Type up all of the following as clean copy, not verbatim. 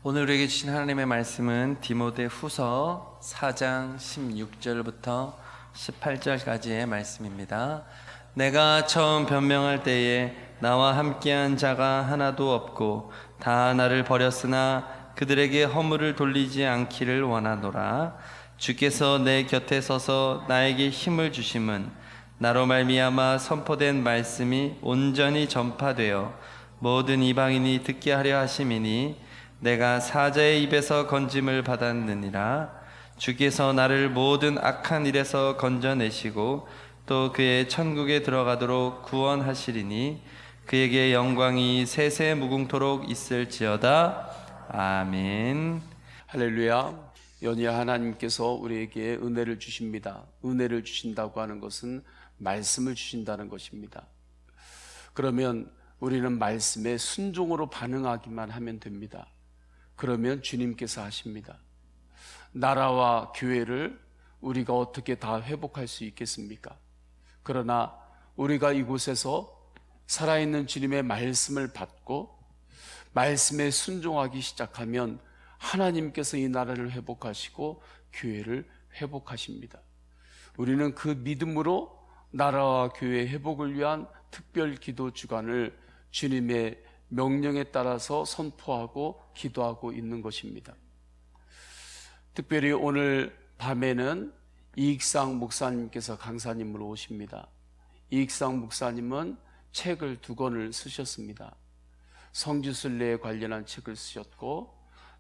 오늘 우리에게 주신 하나님의 말씀은 디모데 후서 4장 16절부터 18절까지의 말씀입니다. 내가 처음 변명할 때에 나와 함께한 자가 하나도 없고 다 나를 버렸으나 그들에게 허물을 돌리지 않기를 원하노라. 주께서 내 곁에 서서 나에게 힘을 주심은 나로 말미암아 선포된 말씀이 온전히 전파되어 모든 이방인이 듣게 하려 하심이니 내가 사자의 입에서 건짐을 받았느니라. 주께서 나를 모든 악한 일에서 건져내시고 또 그의 천국에 들어가도록 구원하시리니 그에게 영광이 세세 무궁토록 있을지어다. 아멘. 할렐루야. 연희 하나님께서 우리에게 은혜를 주십니다. 은혜를 주신다고 하는 것은 말씀을 주신다는 것입니다. 그러면 우리는 말씀에 순종으로 반응하기만 하면 됩니다. 그러면 주님께서 하십니다. 나라와 교회를 우리가 어떻게 다 회복할 수 있겠습니까? 그러나 우리가 이곳에서 살아있는 주님의 말씀을 받고 말씀에 순종하기 시작하면 하나님께서 이 나라를 회복하시고 교회를 회복하십니다. 우리는 그 믿음으로 나라와 교회 회복을 위한 특별 기도 주간을 주님의 명령에 따라서 선포하고 기도하고 있는 것입니다. 특별히 오늘 밤에는 이익상 목사님께서 강사님으로 오십니다. 이익상 목사님은 책을 2권을 쓰셨습니다. 성지순례에 관련한 책을 쓰셨고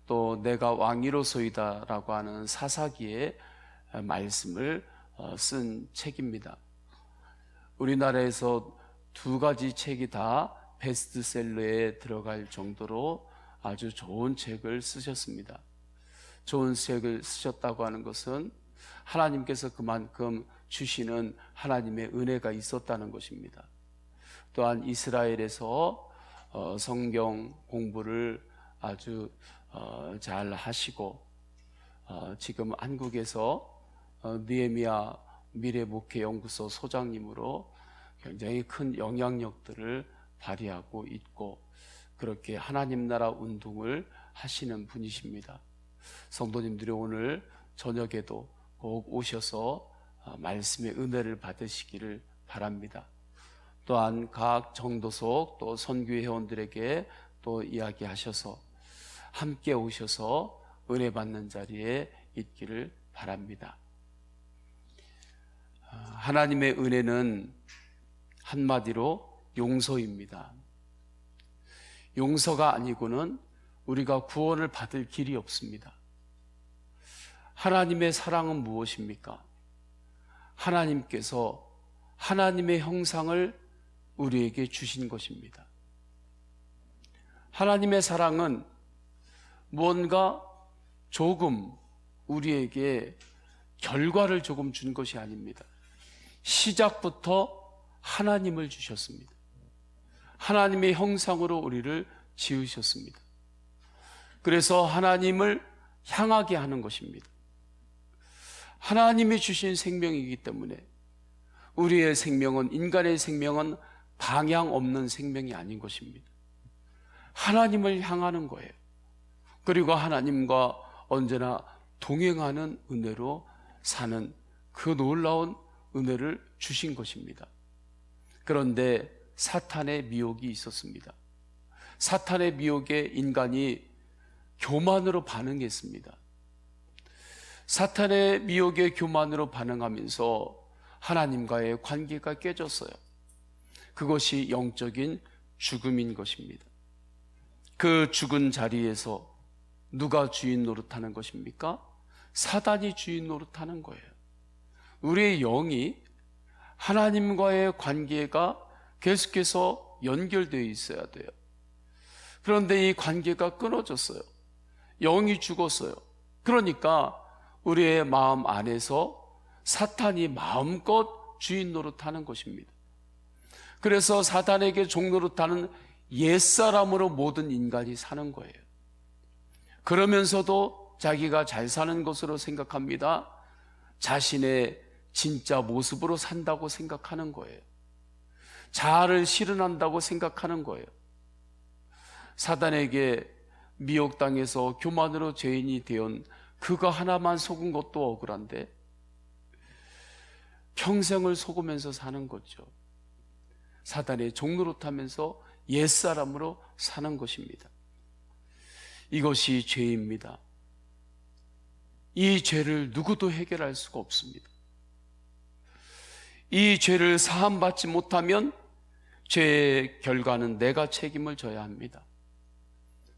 또 내가 왕이로소이다 라고 하는 사사기의 말씀을 쓴 책입니다. 우리나라에서 2가지 책이 다 베스트셀러에 들어갈 정도로 아주 좋은 책을 쓰셨습니다. 좋은 책을 쓰셨다고 하는 것은 하나님께서 그만큼 주시는 하나님의 은혜가 있었다는 것입니다. 또한 이스라엘에서 성경 공부를 아주 잘 하시고 지금 한국에서 느헤미야 미래목회연구소 소장님으로 굉장히 큰 영향력들을 발휘하고 있고 그렇게 하나님 나라 운동을 하시는 분이십니다. 성도님들이 오늘 저녁에도 꼭 오셔서 말씀의 은혜를 받으시기를 바랍니다. 또한 각 정도속 또 선교회 회원들에게 또 이야기하셔서 함께 오셔서 은혜 받는 자리에 있기를 바랍니다. 하나님의 은혜는 한마디로 용서입니다. 용서가 아니고는 우리가 구원을 받을 길이 없습니다. 하나님의 사랑은 무엇입니까? 하나님께서 하나님의 형상을 우리에게 주신 것입니다. 하나님의 사랑은 뭔가 조금 우리에게 결과를 조금 준 것이 아닙니다. 시작부터 하나님을 주셨습니다. 하나님의 형상으로 우리를 지으셨습니다. 그래서 하나님을 향하게 하는 것입니다. 하나님이 주신 생명이기 때문에 우리의 생명은, 인간의 생명은 방향 없는 생명이 아닌 것입니다. 하나님을 향하는 거예요. 그리고 하나님과 언제나 동행하는 은혜로 사는 그 놀라운 은혜를 주신 것입니다. 그런데 사탄의 미혹이 있었습니다. 사탄의 미혹에 인간이 교만으로 반응했습니다. 사탄의 미혹에 교만으로 반응하면서 하나님과의 관계가 깨졌어요. 그것이 영적인 죽음인 것입니다. 그 죽은 자리에서 누가 주인 노릇하는 것입니까? 사단이 주인 노릇하는 거예요. 우리의 영이 하나님과의 관계가 계속해서 연결되어 있어야 돼요. 그런데 이 관계가 끊어졌어요. 영이 죽었어요. 그러니까 우리의 마음 안에서 사탄이 마음껏 주인 노릇하는 것입니다. 그래서 사탄에게 종 노릇하는 옛사람으로 모든 인간이 사는 거예요. 그러면서도 자기가 잘 사는 것으로 생각합니다. 자신의 진짜 모습으로 산다고 생각하는 거예요. 자아를 실현한다고 생각하는 거예요. 사단에게 미혹당해서 교만으로 죄인이 되온 그거 하나만 속은 것도 억울한데 평생을 속으면서 사는 거죠. 사단의 종노릇하면서 옛사람으로 사는 것입니다. 이것이 죄입니다. 이 죄를 누구도 해결할 수가 없습니다. 이 죄를 사함받지 못하면 죄의 결과는 내가 책임을 져야 합니다.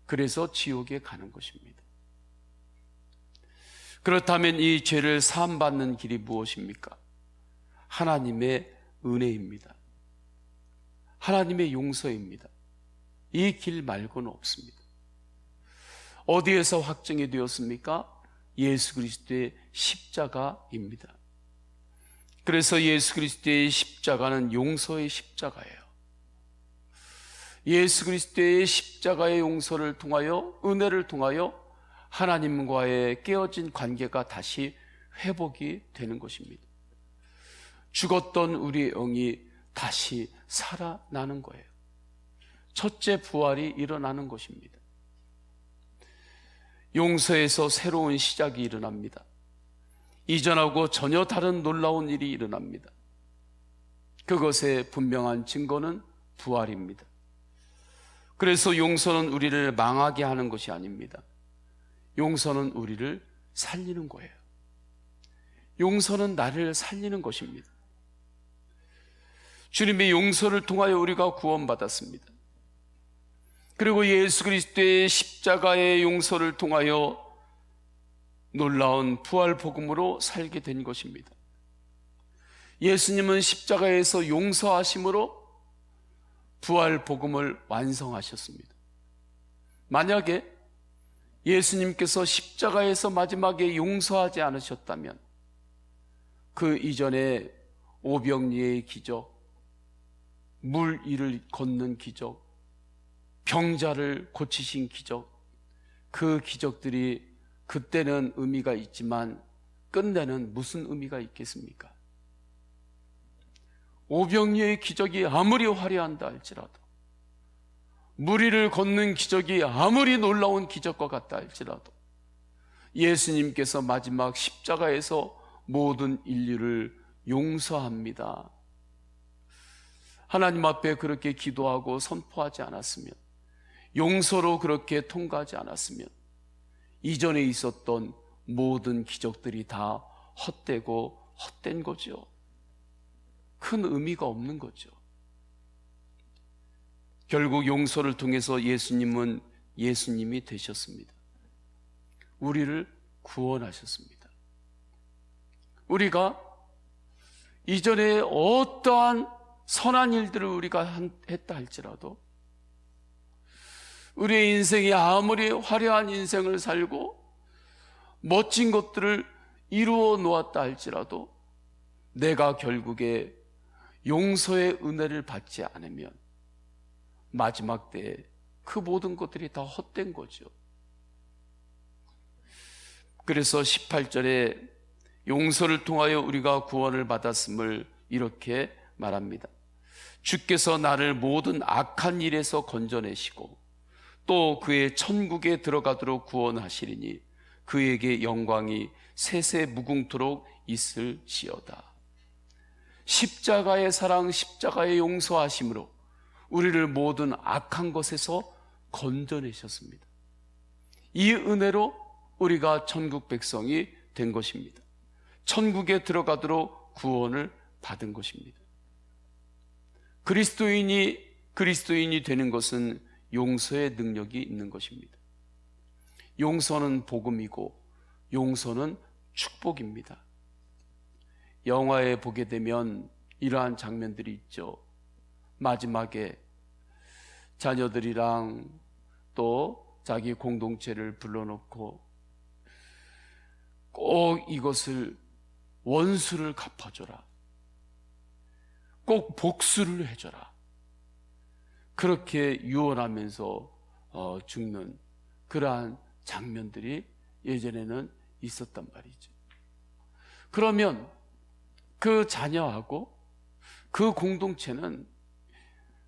그래서 지옥에 가는 것입니다. 그렇다면 이 죄를 사함받는 길이 무엇입니까? 하나님의 은혜입니다. 하나님의 용서입니다. 이 길 말고는 없습니다. 어디에서 확정이 되었습니까? 예수 그리스도의 십자가입니다. 그래서 예수 그리스도의 십자가는 용서의 십자가예요. 예수 그리스도의 십자가의 용서를 통하여, 은혜를 통하여 하나님과의 깨어진 관계가 다시 회복이 되는 것입니다. 죽었던 우리의 영이 다시 살아나는 거예요. 첫째 부활이 일어나는 것입니다. 용서에서 새로운 시작이 일어납니다. 이전하고 전혀 다른 놀라운 일이 일어납니다. 그것의 분명한 증거는 부활입니다. 그래서 용서는 우리를 망하게 하는 것이 아닙니다. 용서는 우리를 살리는 거예요. 용서는 나를 살리는 것입니다. 주님의 용서를 통하여 우리가 구원받았습니다. 그리고 예수 그리스도의 십자가의 용서를 통하여 놀라운 부활 복음으로 살게 된 것입니다. 예수님은 십자가에서 용서하심으로 부활 복음을 완성하셨습니다. 만약에 예수님께서 십자가에서 마지막에 용서하지 않으셨다면 그 이전에 오병이의 기적, 물 위를 걷는 기적, 병자를 고치신 기적, 그 기적들이 그때는 의미가 있지만 끝내는 무슨 의미가 있겠습니까? 오병이의 기적이 아무리 화려한다 할지라도, 물 위를 걷는 기적이 아무리 놀라운 기적과 같다 할지라도 예수님께서 마지막 십자가에서 모든 인류를 용서합니다. 하나님 앞에 그렇게 기도하고 선포하지 않았으면, 용서로 그렇게 통과하지 않았으면 이전에 있었던 모든 기적들이 다 헛되고 헛된 거죠. 큰 의미가 없는 거죠. 결국 용서를 통해서 예수님은 예수님이 되셨습니다. 우리를 구원하셨습니다. 우리가 이전에 어떠한 선한 일들을 우리가 했다 할지라도, 우리의 인생이 아무리 화려한 인생을 살고 멋진 것들을 이루어 놓았다 할지라도 내가 결국에 용서의 은혜를 받지 않으면 마지막 때에 그 모든 것들이 다 헛된 거죠. 그래서 18절에 용서를 통하여 우리가 구원을 받았음을 이렇게 말합니다. 주께서 나를 모든 악한 일에서 건져내시고 또 그의 천국에 들어가도록 구원하시리니 그에게 영광이 세세 무궁토록 있을지어다. 십자가의 사랑, 십자가의 용서하심으로 우리를 모든 악한 것에서 건져내셨습니다. 이 은혜로 우리가 천국 백성이 된 것입니다. 천국에 들어가도록 구원을 받은 것입니다. 그리스도인이 되는 것은 용서의 능력이 있는 것입니다. 용서는 복음이고 용서는 축복입니다. 영화에 보게 되면 이러한 장면들이 있죠. 마지막에 자녀들이랑 또 자기 공동체를 불러놓고 꼭 이것을 원수를 갚아줘라, 꼭 복수를 해줘라, 그렇게 유언하면서 죽는 그러한 장면들이 예전에는 있었단 말이죠. 그러면 그 자녀하고 그 공동체는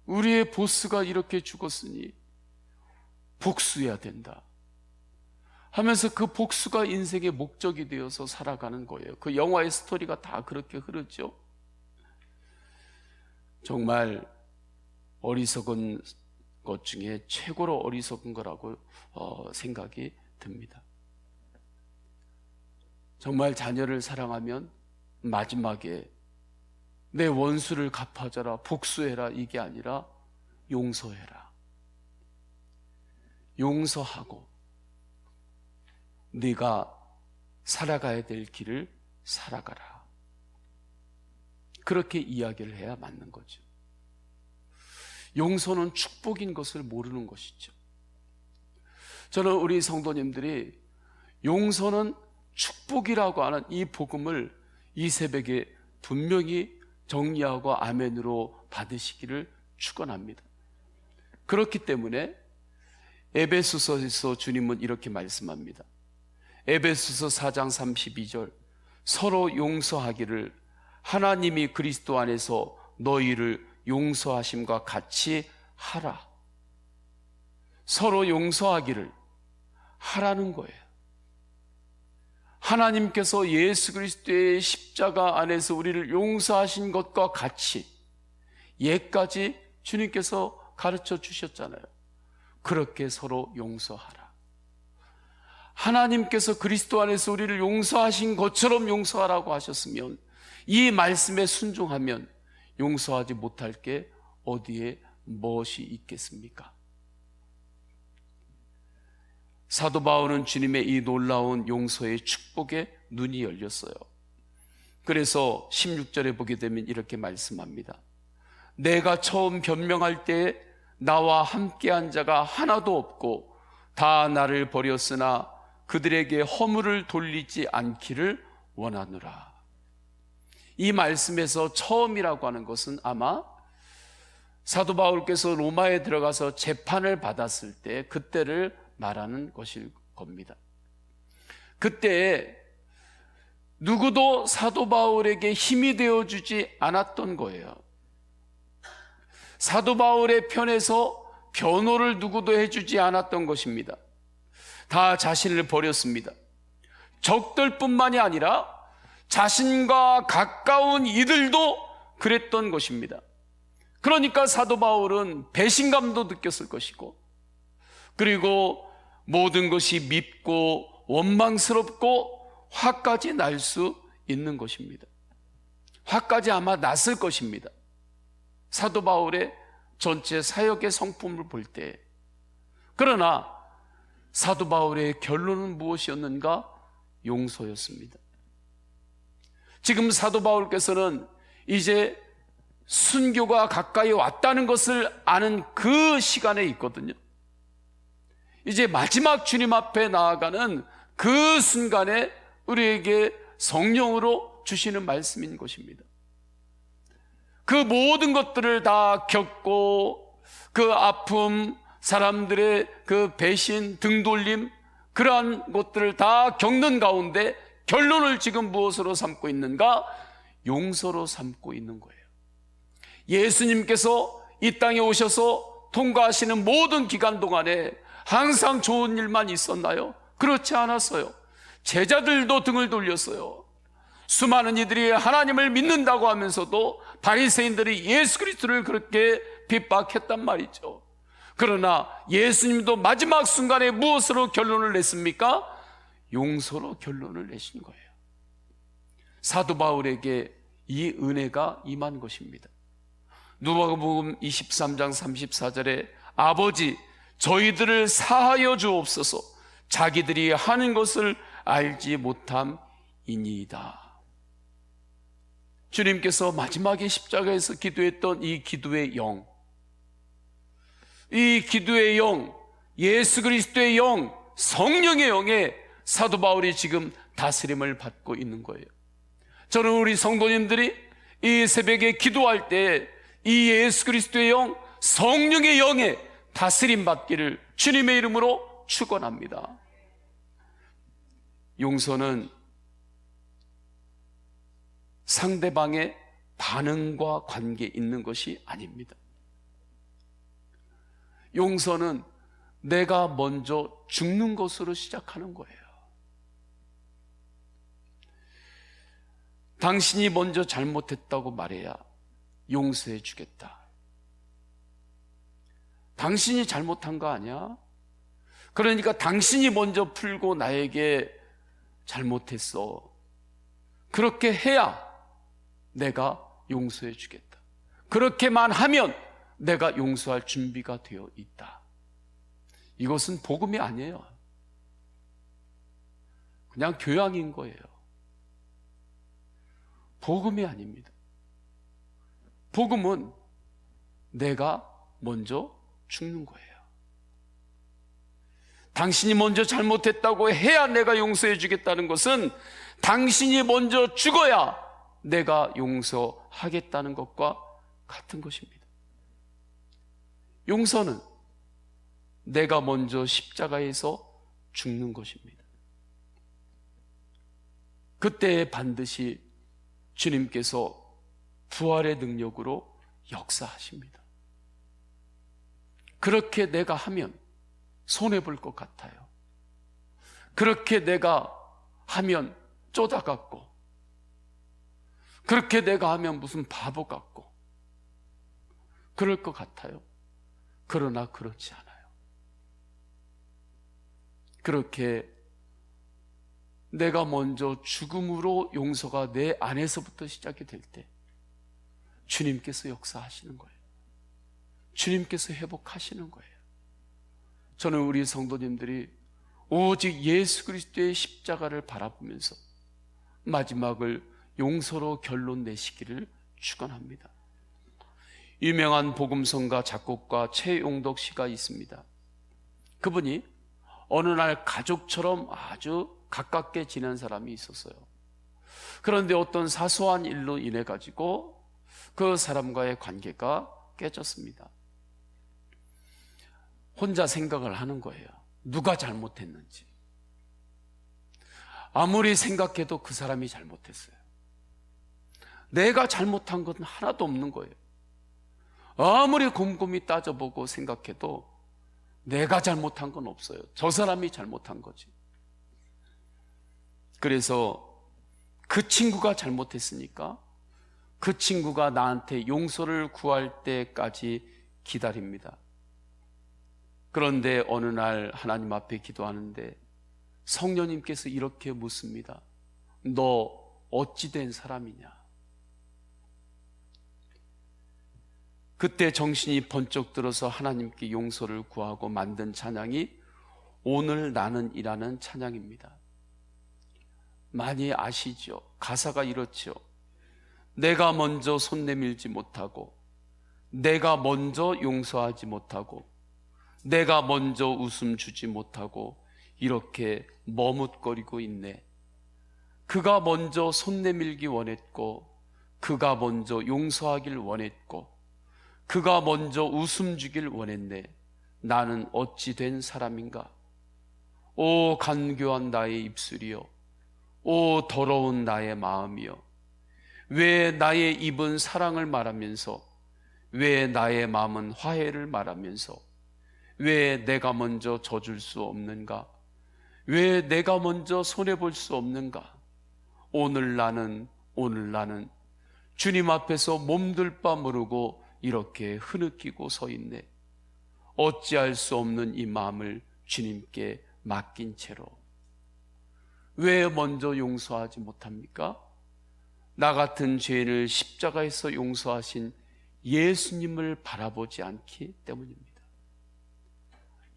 우리의 보스가 이렇게 죽었으니 복수해야 된다 하면서 그 복수가 인생의 목적이 되어서 살아가는 거예요. 그 영화의 스토리가 다 그렇게 흐르죠. 정말 어리석은 것 중에 최고로 어리석은 거라고 생각이 듭니다. 정말 자녀를 사랑하면 마지막에 내 원수를 갚아줘라, 복수해라, 이게 아니라 용서해라. 용서하고 네가 살아가야 될 길을 살아가라. 그렇게 이야기를 해야 맞는 거죠. 용서는 축복인 것을 모르는 것이죠. 저는 우리 성도님들이 용서는 축복이라고 하는 이 복음을 이 새벽에 분명히 정리하고 아멘으로 받으시기를 축원합니다. 그렇기 때문에 에베소서에서 주님은 이렇게 말씀합니다. 에베소서 4장 32절, 서로 용서하기를 하나님이 그리스도 안에서 너희를 용서하심과 같이 하라. 서로 용서하기를 하라는 거예요. 하나님께서 예수 그리스도의 십자가 안에서 우리를 용서하신 것과 같이 예까지 주님께서 가르쳐 주셨잖아요. 그렇게 서로 용서하라. 하나님께서 그리스도 안에서 우리를 용서하신 것처럼 용서하라고 하셨으면, 이 말씀에 순종하면 용서하지 못할 게 어디에 무엇이 있겠습니까? 사도 바울은 주님의 이 놀라운 용서의 축복에 눈이 열렸어요. 그래서 16절에 보게 되면 이렇게 말씀합니다. 내가 처음 변명할 때 나와 함께한 자가 하나도 없고 다 나를 버렸으나 그들에게 허물을 돌리지 않기를 원하노라. 이 말씀에서 처음이라고 하는 것은 아마 사도 바울께서 로마에 들어가서 재판을 받았을 때 그때를 말하는 것일 겁니다. 그때 누구도 사도 바울에게 힘이 되어주지 않았던 거예요. 사도 바울의 편에서 변호를 누구도 해주지 않았던 것입니다. 다 자신을 버렸습니다. 적들뿐만이 아니라 자신과 가까운 이들도 그랬던 것입니다. 그러니까 사도 바울은 배신감도 느꼈을 것이고, 그리고 모든 것이 밉고 원망스럽고 화까지 날 수 있는 것입니다. 화까지 아마 났을 것입니다. 사도 바울의 전체 사역의 성품을 볼 때. 그러나 사도 바울의 결론은 무엇이었는가? 용서였습니다. 지금 사도 바울께서는 이제 순교가 가까이 왔다는 것을 아는 그 시간에 있거든요. 이제 마지막 주님 앞에 나아가는 그 순간에 우리에게 성령으로 주시는 말씀인 것입니다. 그 모든 것들을 다 겪고 그 아픔, 사람들의 그 배신, 등돌림, 그러한 것들을 다 겪는 가운데 결론을 지금 무엇으로 삼고 있는가? 용서로 삼고 있는 거예요. 예수님께서 이 땅에 오셔서 통과하시는 모든 기간 동안에 항상 좋은 일만 있었나요? 그렇지 않았어요. 제자들도 등을 돌렸어요. 수많은 이들이 하나님을 믿는다고 하면서도 바리새인들이 예수 그리스도를 그렇게 핍박했단 말이죠. 그러나 예수님도 마지막 순간에 무엇으로 결론을 냈습니까? 용서로 결론을 내신 거예요. 사도 바울에게 이 은혜가 임한 것입니다. 누가복음 23장 34절에 아버지 저희들을 사하여 주옵소서, 자기들이 하는 것을 알지 못함이니이다. 주님께서 마지막에 십자가에서 기도했던 이 기도의 영, 이 기도의 영, 예수 그리스도의 영, 성령의 영에 사도 바울이 지금 다스림을 받고 있는 거예요. 저는 우리 성도님들이 이 새벽에 기도할 때 이 예수 그리스도의 영, 성령의 영에 다스림 받기를 주님의 이름으로 축원합니다. 용서는 상대방의 반응과 관계 있는 것이 아닙니다. 용서는 내가 먼저 죽는 것으로 시작하는 거예요. 당신이 먼저 잘못했다고 말해야 용서해 주겠다. 당신이 잘못한 거 아니야? 그러니까 당신이 먼저 풀고 나에게 잘못했어. 그렇게 해야 내가 용서해 주겠다. 그렇게만 하면 내가 용서할 준비가 되어 있다. 이것은 복음이 아니에요. 그냥 교양인 거예요. 복음이 아닙니다. 복음은 내가 먼저 죽는 거예요. 당신이 먼저 잘못했다고 해야 내가 용서해 주겠다는 것은 당신이 먼저 죽어야 내가 용서하겠다는 것과 같은 것입니다. 용서는 내가 먼저 십자가에서 죽는 것입니다. 그때 반드시 주님께서 부활의 능력으로 역사하십니다. 그렇게 내가 하면 손해볼 것 같아요. 그렇게 내가 하면 쪼다 같고, 그렇게 내가 하면 무슨 바보 같고 그럴 것 같아요. 그러나 그렇지 않아요. 그렇게 내가 먼저 죽음으로 용서가 내 안에서부터 시작이 될 때 주님께서 역사하시는 거예요. 주님께서 회복하시는 거예요. 저는 우리 성도님들이 오직 예수 그리스도의 십자가를 바라보면서 마지막을 용서로 결론 내시기를 축원합니다. 유명한 복음성가 작곡가 최용덕 씨가 있습니다. 그분이 어느 날 가족처럼 아주 가깝게 지낸 사람이 있었어요. 그런데 어떤 사소한 일로 인해 가지고 그 사람과의 관계가 깨졌습니다. 혼자 생각을 하는 거예요. 누가 잘못했는지. 아무리 생각해도 그 사람이 잘못했어요. 내가 잘못한 건 하나도 없는 거예요. 아무리 곰곰이 따져보고 생각해도 내가 잘못한 건 없어요. 저 사람이 잘못한 거지. 그래서 그 친구가 잘못했으니까 그 친구가 나한테 용서를 구할 때까지 기다립니다. 그런데 어느 날 하나님 앞에 기도하는데 성령님께서 이렇게 묻습니다. 너 어찌 된 사람이냐? 그때 정신이 번쩍 들어서 하나님께 용서를 구하고 만든 찬양이 오늘 나는 이라는 찬양입니다. 많이 아시죠? 가사가 이렇죠. 내가 먼저 손 내밀지 못하고, 내가 먼저 용서하지 못하고, 내가 먼저 웃음 주지 못하고 이렇게 머뭇거리고 있네. 그가 먼저 손 내밀기 원했고, 그가 먼저 용서하길 원했고, 그가 먼저 웃음 주길 원했네. 나는 어찌 된 사람인가? 오 간교한 나의 입술이여, 오 더러운 나의 마음이여, 왜 나의 입은 사랑을 말하면서, 왜 나의 마음은 화해를 말하면서, 왜 내가 먼저 져줄 수 없는가? 왜 내가 먼저 손해볼 수 없는가? 오늘 나는 주님 앞에서 몸둘 바 모르고 이렇게 흐느끼고 서 있네. 어찌할 수 없는 이 마음을 주님께 맡긴 채로. 왜 먼저 용서하지 못합니까? 나 같은 죄인을 십자가에서 용서하신 예수님을 바라보지 않기 때문입니다.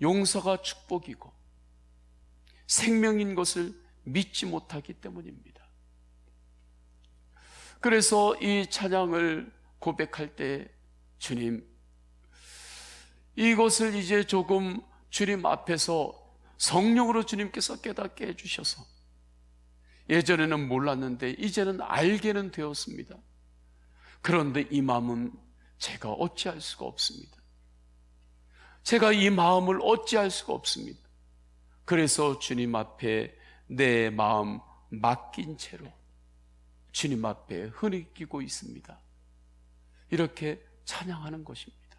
용서가 축복이고 생명인 것을 믿지 못하기 때문입니다. 그래서 이 찬양을 고백할 때 주님, 이것을 이제 조금 주님 앞에서 성령으로 주님께서 깨닫게 해주셔서, 예전에는 몰랐는데 이제는 알게는 되었습니다. 그런데 이 마음은 제가 어찌할 수가 없습니다. 제가 이 마음을 어찌할 수가 없습니다. 그래서 주님 앞에 내 마음 맡긴 채로 주님 앞에 흐느끼고 있습니다. 이렇게 찬양하는 것입니다.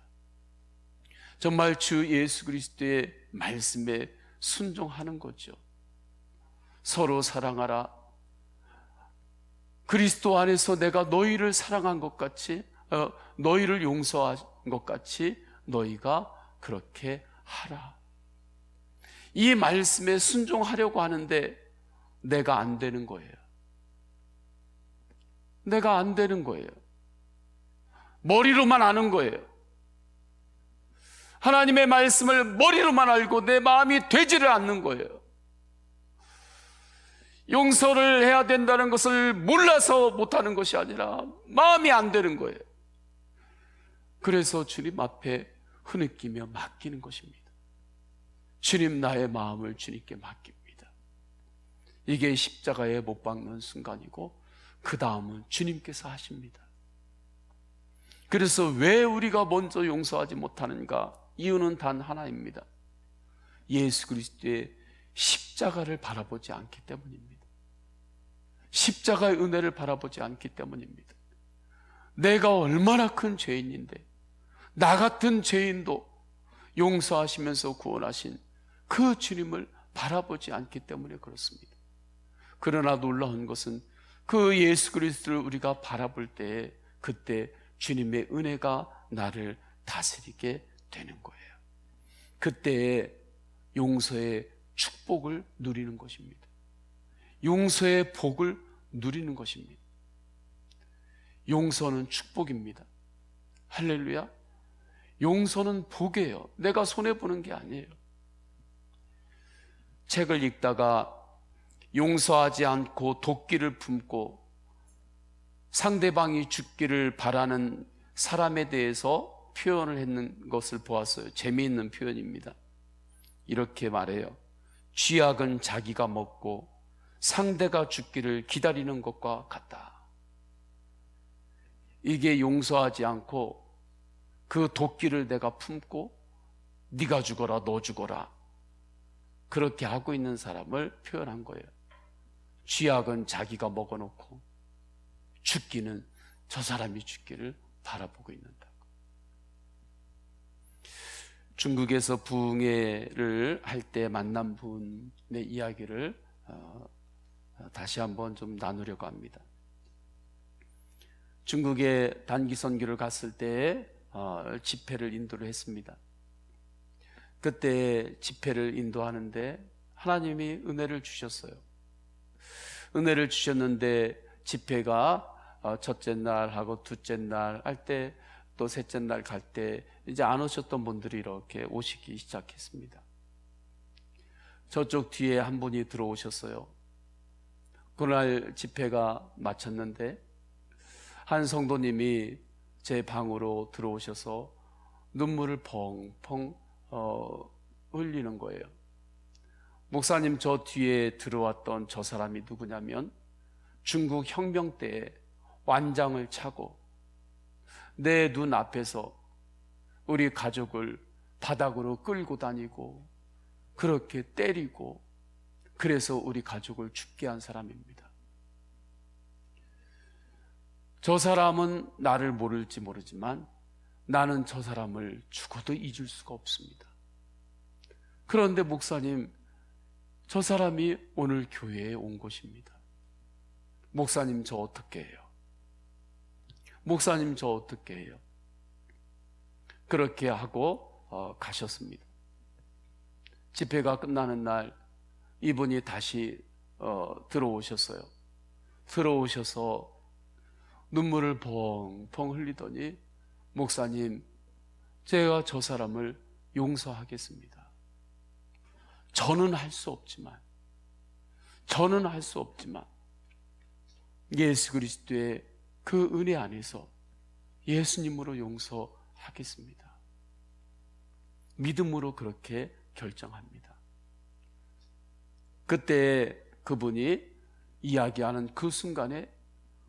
정말 주 예수 그리스도의 말씀에 순종하는 거죠. 서로 사랑하라. 그리스도 안에서 내가 너희를 사랑한 것 같이, 너희를 용서한 것 같이 너희가 그렇게 하라. 이 말씀에 순종하려고 하는데 내가 안 되는 거예요. 내가 안 되는 거예요. 머리로만 아는 거예요. 하나님의 말씀을 머리로만 알고 내 마음이 되지를 않는 거예요. 용서를 해야 된다는 것을 몰라서 못하는 것이 아니라 마음이 안 되는 거예요. 그래서 주님 앞에 흐느끼며 맡기는 것입니다. 주님, 나의 마음을 주님께 맡깁니다. 이게 십자가에 못 박는 순간이고 그 다음은 주님께서 하십니다. 그래서 왜 우리가 먼저 용서하지 못하는가? 이유는 단 하나입니다. 예수 그리스도의 십자가를 바라보지 않기 때문입니다. 십자가의 은혜를 바라보지 않기 때문입니다. 내가 얼마나 큰 죄인인데 나 같은 죄인도 용서하시면서 구원하신 그 주님을 바라보지 않기 때문에 그렇습니다. 그러나 놀라운 것은 그 예수 그리스도를 우리가 바라볼 때에 그때 주님의 은혜가 나를 다스리게 되는 거예요. 그때에 용서의 축복을 누리는 것입니다. 용서의 복을 누리는 것입니다. 용서는 축복입니다. 할렐루야. 용서는 복이에요. 내가 손해보는 게 아니에요. 책을 읽다가 용서하지 않고 도끼를 품고 상대방이 죽기를 바라는 사람에 대해서 표현을 했는 것을 보았어요. 재미있는 표현입니다. 이렇게 말해요. 쥐약은 자기가 먹고 상대가 죽기를 기다리는 것과 같다. 이게 용서하지 않고 그 도끼를 내가 품고 네가 죽어라, 너 죽어라, 그렇게 하고 있는 사람을 표현한 거예요. 쥐약은 자기가 먹어놓고 죽기는 저 사람이 죽기를 바라보고 있는다. 중국에서 부흥회를 할 때 만난 분의 이야기를 다시 한번 좀 나누려고 합니다. 중국에 단기 선교를 갔을 때 집회를 인도를 했습니다. 그때 집회를 인도하는데 하나님이 은혜를 주셨어요. 은혜를 주셨는데 집회가 첫째 날하고 둘째 날 할 때 또 셋째 날 갈 때 이제 안 오셨던 분들이 이렇게 오시기 시작했습니다. 저쪽 뒤에 한 분이 들어오셨어요. 그날 집회가 마쳤는데 한 성도님이 제 방으로 들어오셔서 눈물을 펑펑 흘리는 거예요. 목사님, 저 뒤에 들어왔던 저 사람이 누구냐면 중국 혁명 때 완장을 차고 내 눈 앞에서 우리 가족을 바닥으로 끌고 다니고 그렇게 때리고 그래서 우리 가족을 죽게 한 사람입니다. 저 사람은 나를 모를지 모르지만 나는 저 사람을 죽어도 잊을 수가 없습니다. 그런데 목사님, 저 사람이 오늘 교회에 온 것입니다. 목사님, 저 어떻게 해요? 목사님, 저 어떻게 해요? 그렇게 하고 가셨습니다. 집회가 끝나는 날 이분이 다시 들어오셨어요. 들어오셔서 눈물을 펑펑 흘리더니 목사님, 제가 저 사람을 용서하겠습니다. 저는 할 수 없지만 예수 그리스도의 그 은혜 안에서 예수님으로 용서하겠습니다. 믿음으로 그렇게 결정합니다. 그때 그분이 이야기하는 그 순간에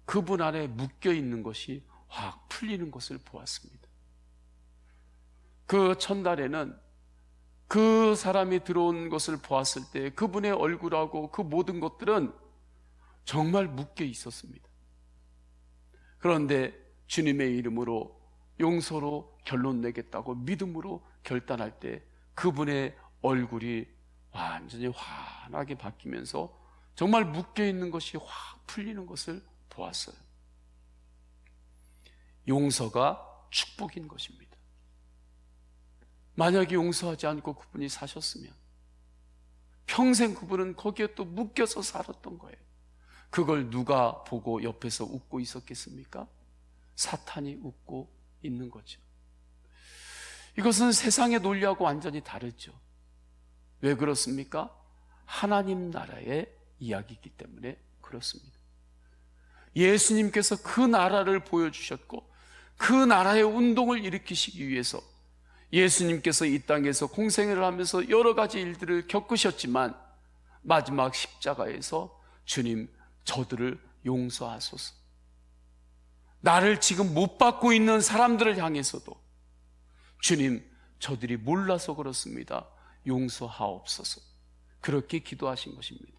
그분 안에 묶여 있는 것이 확 풀리는 것을 보았습니다. 그 첫날에는 그 사람이 들어온 것을 보았을 때 그분의 얼굴하고 그 모든 것들은 정말 묶여 있었습니다. 그런데 주님의 이름으로 용서로 결론 내겠다고 믿음으로 결단할 때 그분의 얼굴이 완전히 환하게 바뀌면서 정말 묶여있는 것이 확 풀리는 것을 보았어요. 용서가 축복인 것입니다. 만약에 용서하지 않고 그분이 사셨으면 평생 그분은 거기에 또 묶여서 살았던 거예요. 그걸 누가 보고 옆에서 웃고 있었겠습니까? 사탄이 웃고 있는 거죠. 이것은 세상의 논리하고 완전히 다르죠. 왜 그렇습니까? 하나님 나라의 이야기이기 때문에 그렇습니다. 예수님께서 그 나라를 보여주셨고 그 나라의 운동을 일으키시기 위해서 예수님께서 이 땅에서 공생애를 하면서 여러 가지 일들을 겪으셨지만 마지막 십자가에서 주님, 저들을 용서하소서. 나를 지금 못 받고 있는 사람들을 향해서도 주님, 저들이 몰라서 그렇습니다. 용서하옵소서. 그렇게 기도하신 것입니다.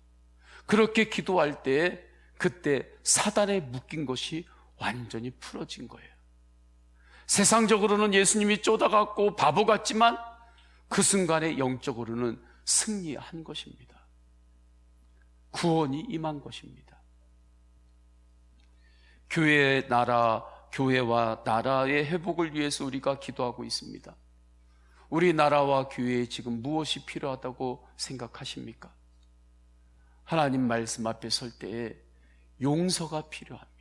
그렇게 기도할 때에 그때 사단에 묶인 것이 완전히 풀어진 거예요. 세상적으로는 예수님이 쪼다갖고 바보 같지만 그 순간에 영적으로는 승리한 것입니다. 구원이 임한 것입니다. 교회의 나라, 교회와 나라의 회복을 위해서 우리가 기도하고 있습니다. 우리 나라와 교회에 지금 무엇이 필요하다고 생각하십니까? 하나님 말씀 앞에 설 때에 용서가 필요합니다.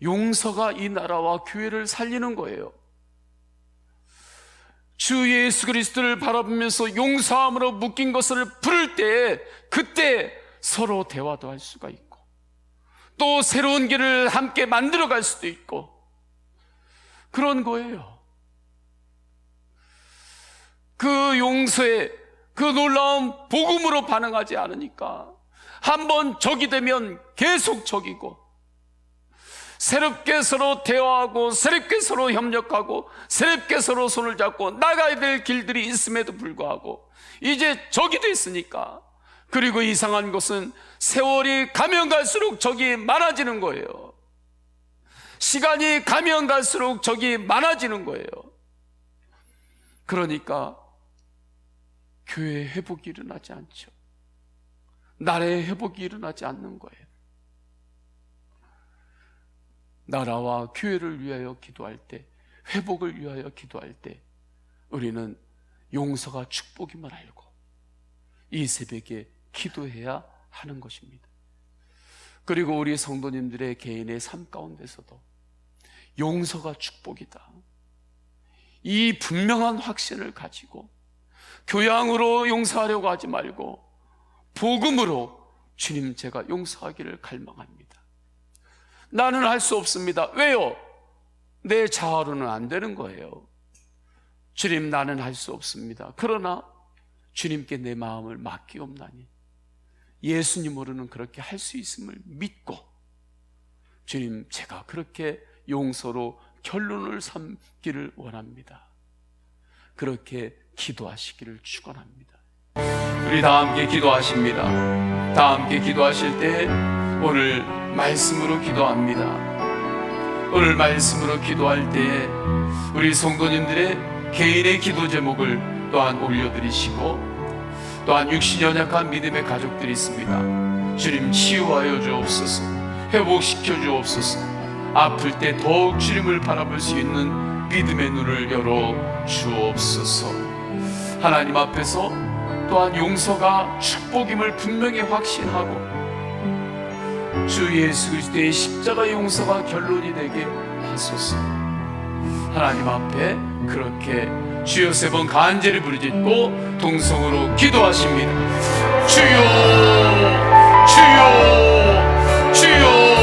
용서가 이 나라와 교회를 살리는 거예요. 주 예수 그리스도를 바라보면서 용서함으로 묶인 것을 풀을 때에 그때 서로 대화도 할 수가 있고 또 새로운 길을 함께 만들어갈 수도 있고 그런 거예요. 그 용서에 그 놀라운 복음으로 반응하지 않으니까 한번 적이 되면 계속 적이고 새롭게 서로 대화하고 새롭게 서로 협력하고 새롭게 서로 손을 잡고 나가야 될 길들이 있음에도 불구하고 이제 적이 됐으니까 그리고 이상한 것은 세월이 가면 갈수록 적이 많아지는 거예요. 시간이 가면 갈수록 적이 많아지는 거예요. 그러니까 교회의 회복이 일어나지 않죠. 나라의 회복이 일어나지 않는 거예요. 나라와 교회를 위하여 기도할 때, 회복을 위하여 기도할 때 우리는 용서가 축복임을 알고 이 새벽에 기도해야 하는 것입니다. 그리고 우리 성도님들의 개인의 삶 가운데서도 용서가 축복이다, 이 분명한 확신을 가지고 교양으로 용서하려고 하지 말고 복음으로 주님, 제가 용서하기를 갈망합니다. 나는 할 수 없습니다. 왜요? 내 자아로는 안 되는 거예요. 주님, 나는 할 수 없습니다. 그러나 주님께 내 마음을 맡기옵나니 예수님으로는 그렇게 할 수 있음을 믿고 주님, 제가 그렇게 용서로 결론을 삼기를 원합니다. 그렇게 기도하시기를 축원합니다. 우리 다 함께 기도하십니다. 다 함께 기도하실 때 오늘 말씀으로 기도합니다. 오늘 말씀으로 기도할 때에 우리 성도님들의 개인의 기도 제목을 또한 올려드리시고 또한 육신이 연약한 믿음의 가족들이 있습니다. 주님, 치유하여 주옵소서. 회복시켜 주옵소서. 아플 때 더욱 주님을 바라볼 수 있는 믿음의 눈을 열어 주옵소서. 하나님 앞에서 또한 용서가 축복임을 분명히 확신하고 주 예수 그리스도의 십자가 용서가 결론이 되게 하소서. 하나님 앞에 그렇게 주여 3번 간절히 부르짖고 동성으로 기도하십니다. 주여, 주여, 주여.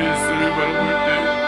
예수를 바라볼 때